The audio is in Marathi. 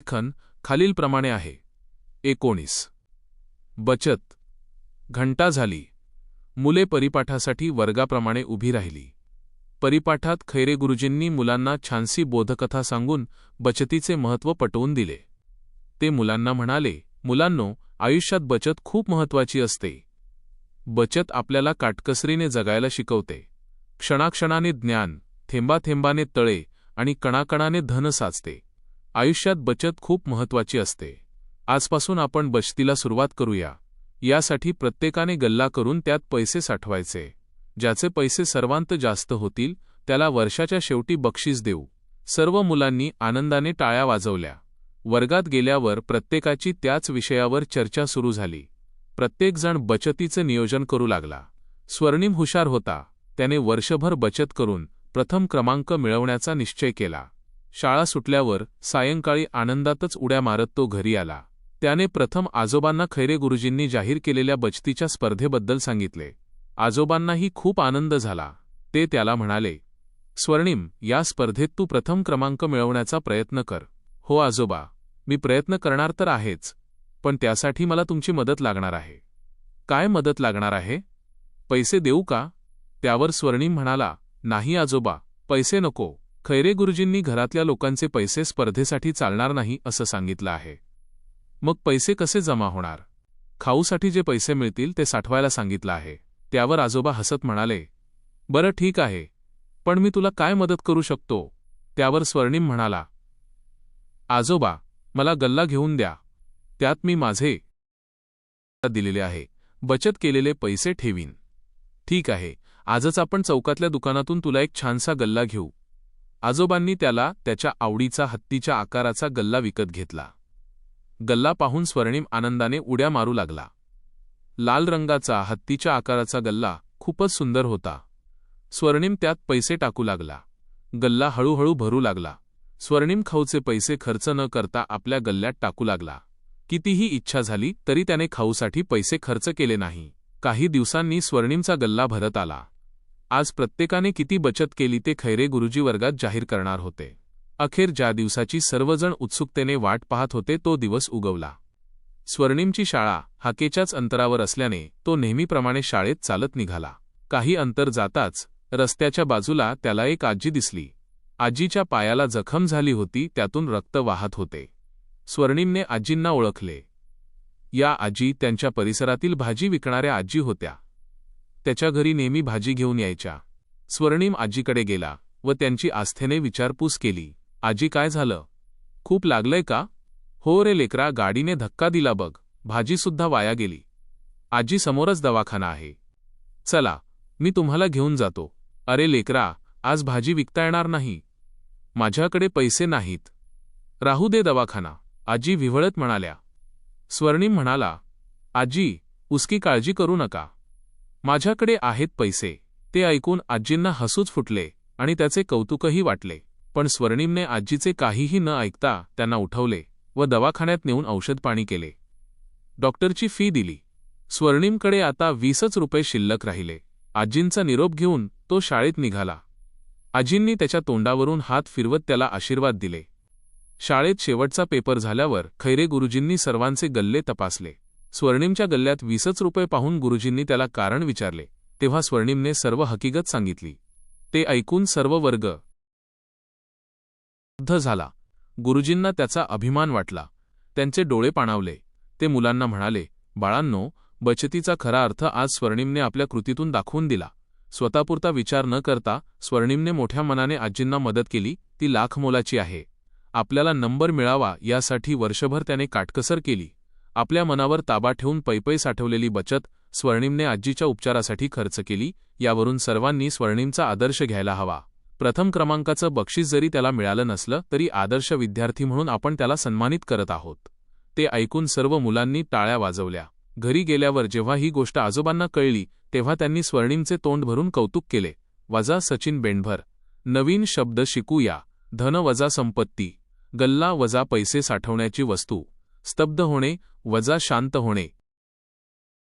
लेखन खालीलप्रमाणे आहे. 19. बचत. घंटा झाली. मुले परिपाठासाठी वर्गाप्रमाणे उभी राहिली. परिपाठात खैरे गुरुजींनी मुलांना छानसी बोधकथा सांगून बचतीचे महत्त्व पटवून दिले. ते मुलांना म्हणाले, मुलांनो, आयुष्यात बचत खूप महत्त्वाची असते. बचत आपल्याला काटकसरीने जगायला शिकवते. क्षणाक्षणाने ज्ञान, थेंबाथेंबाने तळे आणि कणाकणाने धन साचते. आयुष्यात बचत खूप महत्त्वाची असते. आजपासून आपण बचतीला सुरुवात करूया. यासाठी प्रत्येकाने गल्ला करून त्यात पैसे साठवायचे. ज्याचे पैसे सर्वांत जास्त होतील त्याला वर्षाच्या शेवटी बक्षीस देऊ. सर्व मुलांनी आनंदाने टाळ्या वाजवल्या. वर्गात गेल्यावर प्रत्येकाची त्याच विषयावर चर्चा सुरू झाली. प्रत्येकजण बचतीचे नियोजन करू लागला. स्वर्णिम हुशार होता. त्याने वर्षभर बचत करून प्रथम क्रमांक मिळवण्याचा निश्चय केला. शाळा सुटल्यावर सायंकाळी आनंदातच उड्या मारत तो घरी आला. त्याने प्रथम आजोबांना खैरे गुरुजींनी जाहीर केलेल्या बचतीच्या स्पर्धेबद्दल सांगितले. आजोबांनाही खूप आनंद झाला. ते त्याला म्हणाले, स्वर्णिम, या स्पर्धेत तू प्रथम क्रमांक मिळवण्याचा प्रयत्न कर. हो आजोबा, मी प्रयत्न करणार तर आहेच, पण त्यासाठी मला तुमची मदत लागणार आहे. काय मदत लागणार आहे? पैसे देऊ का? त्यावर स्वर्णिम म्हणाला, नाही आजोबा, पैसे नको. खैरे गुरुजींनी घरातल्या लोकांचे पैसे स्पर्धेसाठी चालणार नाही असं सांगितलं आहे. मग पैसे कसे जमा होणार? खाऊसाठी जे पैसे मिळतील ते साठवायला सांगितलं आहे. त्यावर आजोबा हसत म्हणाले, बरं ठीक आहे, पण मी तुला काय मदत करू शकतो? त्यावर स्वर्णिम म्हणाला, आजोबा, मला गल्ला घेऊन द्या. त्यात मी माझे दिलेले आहे. बचत केलेले पैसे ठेवीन. ठीक आहे, आजच आपण चौकातल्या दुकानातून तुला एक छानसा गल्ला घेऊ. आजोबांनी त्याला त्याच्या आवडीचा हत्तीच्या आकाराचा गल्ला विकत घेतला. गल्ला पाहून स्वर्णिम आनंदाने उड्या मारू लागला. लाल रंगाचा हत्तीच्या आकाराचा गल्ला खूपच सुंदर होता. स्वर्णिम त्यात पैसे टाकू लागला. गल्ला हळूहळू भरू लागला. स्वर्णिम खाऊचे पैसे खर्च न करता आपल्या गल्ल्यात टाकू लागला. कितीही इच्छा झाली तरी त्याने खाऊसाठी पैसे खर्च केले नाही. काही दिवसांनी स्वर्णिमचा गल्ला भरत आला. आज प्रत्येकाने किती बचत केली ते खैरे गुरुजी वर्गात जाहीर करणार होते. अखेर ज्या दिवसाची सर्वजण उत्सुकतेने वाट पाहत होते तो दिवस उगवला. स्वर्णिमची शाळा हाकेच्याच अंतरावर असल्याने तो नेहमीप्रमाणे शाळेत चालत निघाला. काही अंतर जाताच रस्त्याच्या बाजूला त्याला एक आजी दिसली. आजीच्या पायाला जखम झाली होती, त्यातून रक्त वाहत होते. स्वर्णिमने आजींना ओळखले. या आजी त्यांच्या परिसरातील भाजी विकणाऱ्या आजी होत्या. त्याच्या घरी नेहमी भाजी घेऊन यायच्या. स्वर्णिम आजीकडे गेला व त्यांची आस्थेने विचारपूस केली. आजी, काय झालं? खूप लागलंय का? हो रे लेकरा, गाडीने धक्का दिला बघ. भाजीसुद्धा वाया गेली. आजी, समोरच दवाखाना आहे. चला, मी तुम्हाला घेऊन जातो. अरे लेकरा, आज भाजी विकता येणार नाही. माझ्याकडे पैसे नाहीत. राहू दे दवाखाना, आजी विव्हळत म्हणाल्या. स्वर्णिम म्हणाला, आजी, उसकी काळजी करू नका. माझ्याकडे आहेत पैसे. ते ऐकून आजींना हसूच फुटले आणि त्याचे कौतुकही वाटले. पण स्वर्णिमने आजीचे काहीही न ऐकता त्यांना उठवले व दवाखान्यात नेऊन औषध पाणी केले. डॉक्टरची फी दिली. स्वर्णिमकडे आता 20च रुपये शिल्लक राहिले. आजींचा निरोप घेऊन तो शाळेत निघाला. आजींनी त्याच्या तोंडावरून हात फिरवत त्याला आशीर्वाद दिले. शाळेत शेवटचा पेपर झाल्यावर खैरे गुरुजींनी सर्वांचे गल्ले तपासले. स्वर्णिमच्या गल्ल्यात 20च रुपये पाहून गुरुजींनी त्याला कारण विचारले. तेव्हा स्वर्णिमने सर्व हकीकत सांगितली. ते ऐकून सर्व वर्ग स्तब्ध झाला. गुरुजींना त्याचा अभिमान वाटला. त्यांचे डोळे पाणावले. ते मुलांना म्हणाले, बाळांनो, बचतीचा खरा अर्थ आज स्वर्णिमने आपल्या कृतीतून दाखवून दिला. स्वतःपुरता विचार न करता स्वर्णिमने मोठ्या मनाने आजींना मदत केली. ती लाख मोलाची आहे. आपल्याला नंबर मिळावा यासाठी वर्षभर त्याने काटकसर केली. आपल्या मनावर ताबा ठेवून पैपै साठवलेली बचत स्वर्णिमने आजीच्या उपचारासाठी खर्च केली. यावरून सर्वांनी स्वर्णिमचा आदर्श घ्यायला हवा. प्रथम क्रमांकाचं बक्षीस जरी त्याला मिळालं नसलं तरी आदर्श विद्यार्थी म्हणून आपण त्याला सन्मानित करत आहोत. ते ऐकून सर्व मुलांनी टाळ्या वाजवल्या. घरी गेल्यावर जेव्हा ही गोष्ट आजोबांना कळली तेव्हा त्यांनी स्वर्णिमचे तोंड भरून कौतुक केले. वजा सचिन बेंडभर. नवीन शब्द शिकूया. धन वजा संपत्ती. गल्ला वजा पैसे साठवण्याची वस्तू. स्तब्ध होणे वजा शांत होणे.